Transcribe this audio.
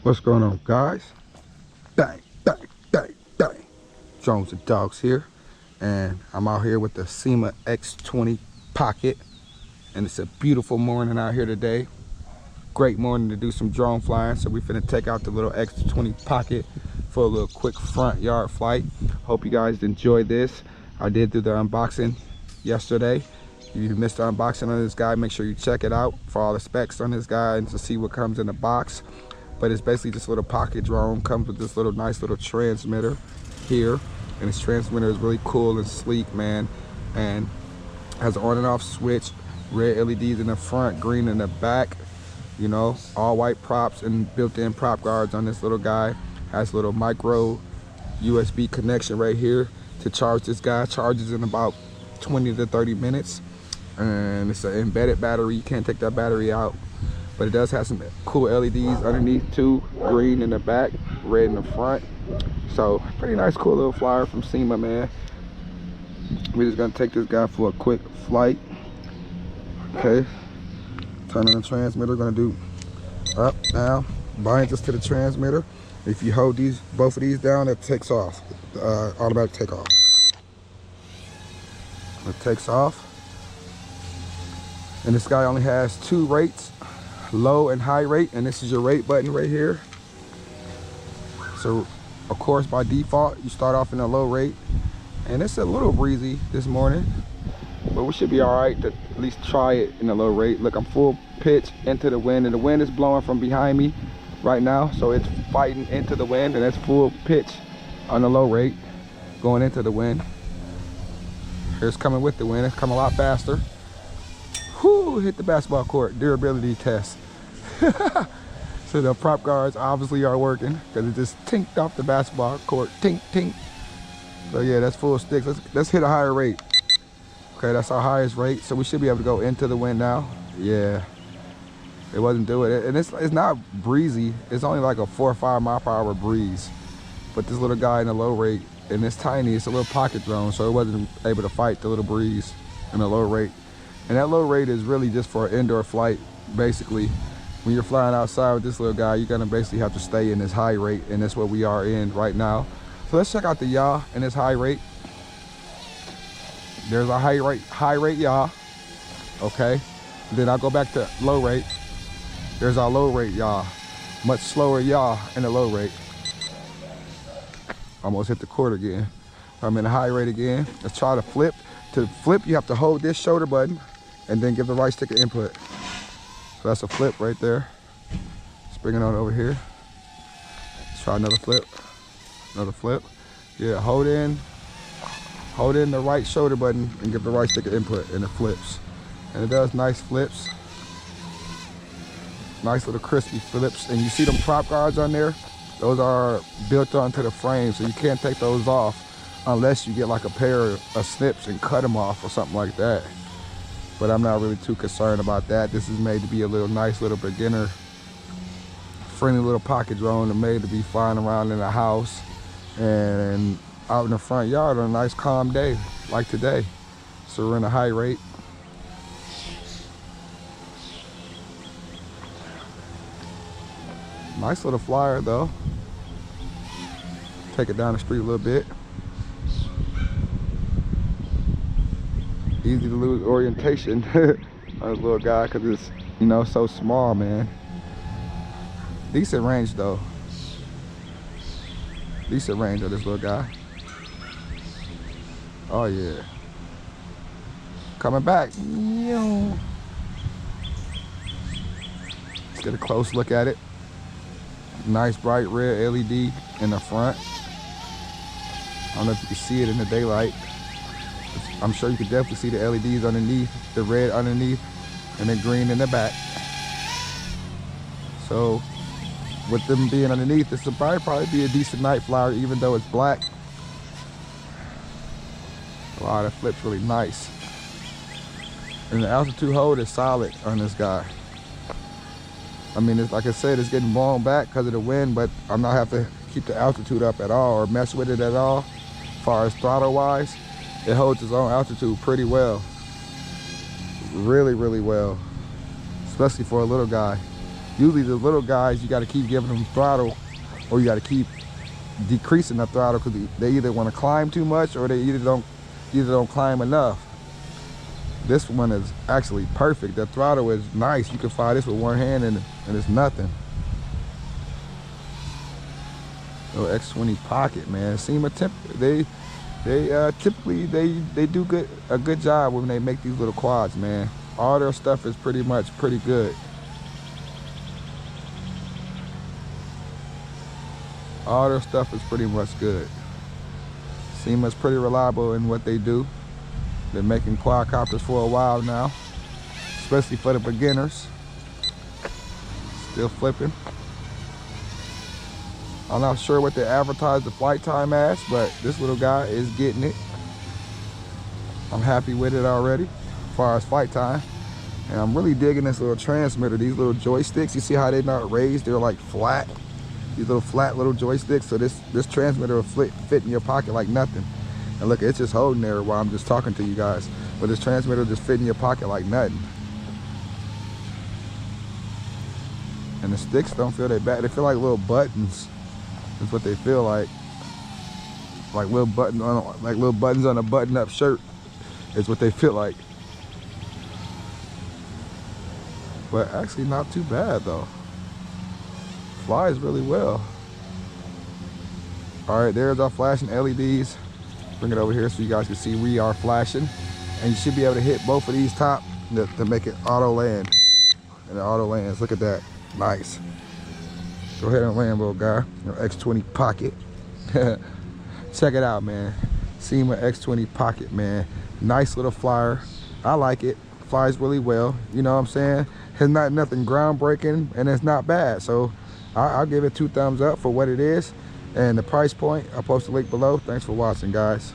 What's going on, guys? Bang, bang, bang, bang. Drones and Dogs here, and I'm out here with the Syma x20 pocket, and it's a beautiful morning out here today. Great morning to do some drone flying, so we finna take out the little x20 pocket for a little quick front yard flight. Hope you guys enjoyed this. I did do the unboxing yesterday. If you missed the unboxing on this guy, make sure you check it out for all the specs on this guy and to see what comes in the box. But it's basically just a little pocket drone. Comes with this little nice little transmitter here, and this transmitter is really cool and sleek, man, and has an on and off switch, red LEDs in the front, green in the back, you know, all white props and built-in prop guards on this little guy. Has a little micro USB connection right here to charge this guy. Charges in about 20 to 30 minutes, and it's an embedded battery. You can't take that battery out. But it does have some cool LEDs underneath too, green in the back, red in the front. So pretty nice, cool little flyer from Syma, man. We're just gonna take this guy for a quick flight. Okay, turn on the transmitter. Gonna do up, down, binds us to the transmitter. If you hold both of these down, it takes off, automatic takeoff. It takes off, and this guy only has 2 rates. Low and high rate, and this is your rate button right here. So of course by default you start off in a low rate, and it's a little breezy this morning, but we should be all right to at least try it in a low rate. Look, I'm full pitch into the wind, and the wind is blowing from behind me right now, so it's fighting into the wind, and that's full pitch on the low rate going into the wind. Here's coming with the wind. It's coming a lot faster. Whoo, hit the basketball court. Durability test. So the prop guards obviously are working because it just tinked off the basketball court. Tink, tink. So yeah, that's full sticks. Let's hit a higher rate. Okay, that's our highest rate. So we should be able to go into the wind now. Yeah, it wasn't doing it. And it's not breezy. It's only like a 4 or 5 mile per hour breeze. But this little guy in the low rate, and it's tiny, it's a little pocket drone, so it wasn't able to fight the little breeze in the low rate. And that low rate is really just for indoor flight, basically. When you're flying outside with this little guy, you're gonna basically have to stay in this high rate, and that's what we are in right now. So let's check out the yaw in this high rate. There's a high rate yaw, okay? And then I'll go back to low rate. There's our low rate yaw. Much slower yaw in the low rate. Almost hit the court again. I'm in the high rate again. Let's try to flip. To flip, you have to hold this shoulder button and then give the right stick an input. So that's a flip right there. Let's bring it on over here. Let's try another flip. Another flip. Yeah, hold in the right shoulder button and give the right stick an input, and it flips. And it does nice flips. Nice little crispy flips. And you see them prop guards on there? Those are built onto the frame, so you can't take those off unless you get like a pair of snips and cut them off or something like that. But I'm not really too concerned about that. This is made to be a little nice little beginner friendly little pocket drone, and made to be flying around in the house and out in the front yard on a nice calm day like today. So we're in a high rate. Nice little flyer though. Take it down the street a little bit. Easy to lose orientation on this little guy because it's, you know, so small, man. Decent range though. Decent range of this little guy. Oh yeah. Coming back. Let's get a close look at it. Nice bright red LED in the front. I don't know if you can see it in the daylight. I'm sure you can definitely see the LEDs underneath, the red underneath, and the green in the back. So with them being underneath, this will probably be a decent night flyer, even though it's black. Wow, that flips really nice. And the altitude hold is solid on this guy. I mean, it's, like I said, it's getting blown back because of the wind, but I'm not having to keep the altitude up at all or mess with it at all. As far as throttle wise, it holds its own altitude pretty well. Really, really well, especially for a little guy. Usually the little guys, you got to keep giving them throttle, or you got to keep decreasing the throttle because they either want to climb too much or they either don't climb enough. This one is actually perfect. The throttle is nice. You can fly this with one hand and it's nothing. Oh, X20 Pocket, man. Syma typically they do a good job when they make these little quads, man. All their stuff is pretty good. All their stuff is pretty much good. Syma's pretty reliable in what they do. Been making quadcopters for a while now, especially for the beginners. Still flipping. I'm not sure what they advertise the flight time as, but this little guy is getting it. I'm happy with it already as far as flight time. And I'm really digging this little transmitter. These little joysticks, you see how they're not raised? They're like flat. These little flat little joysticks. So this transmitter will fit in your pocket like nothing. And look, it's just holding there while I'm just talking to you guys. But this transmitter will just fit in your pocket like nothing. And the sticks don't feel that bad. They feel like little buttons. That's what they feel like. Like little buttons on a button-up shirt is what they feel like. But actually not too bad though. Flies really well. All right, there's our flashing LEDs. Bring it over here so you guys can see we are flashing. And you should be able to hit both of these top to make it auto land. And it auto lands, look at that, nice. Go ahead and land, little guy, your X20 Pocket. Check it out, man. Syma X20 Pocket, man. Nice little flyer, I like it. Flies really well, you know what I'm saying? It's not nothing groundbreaking and it's not bad. So I'll give it 2 thumbs up for what it is. And the price point, I'll post a link below. Thanks for watching, guys.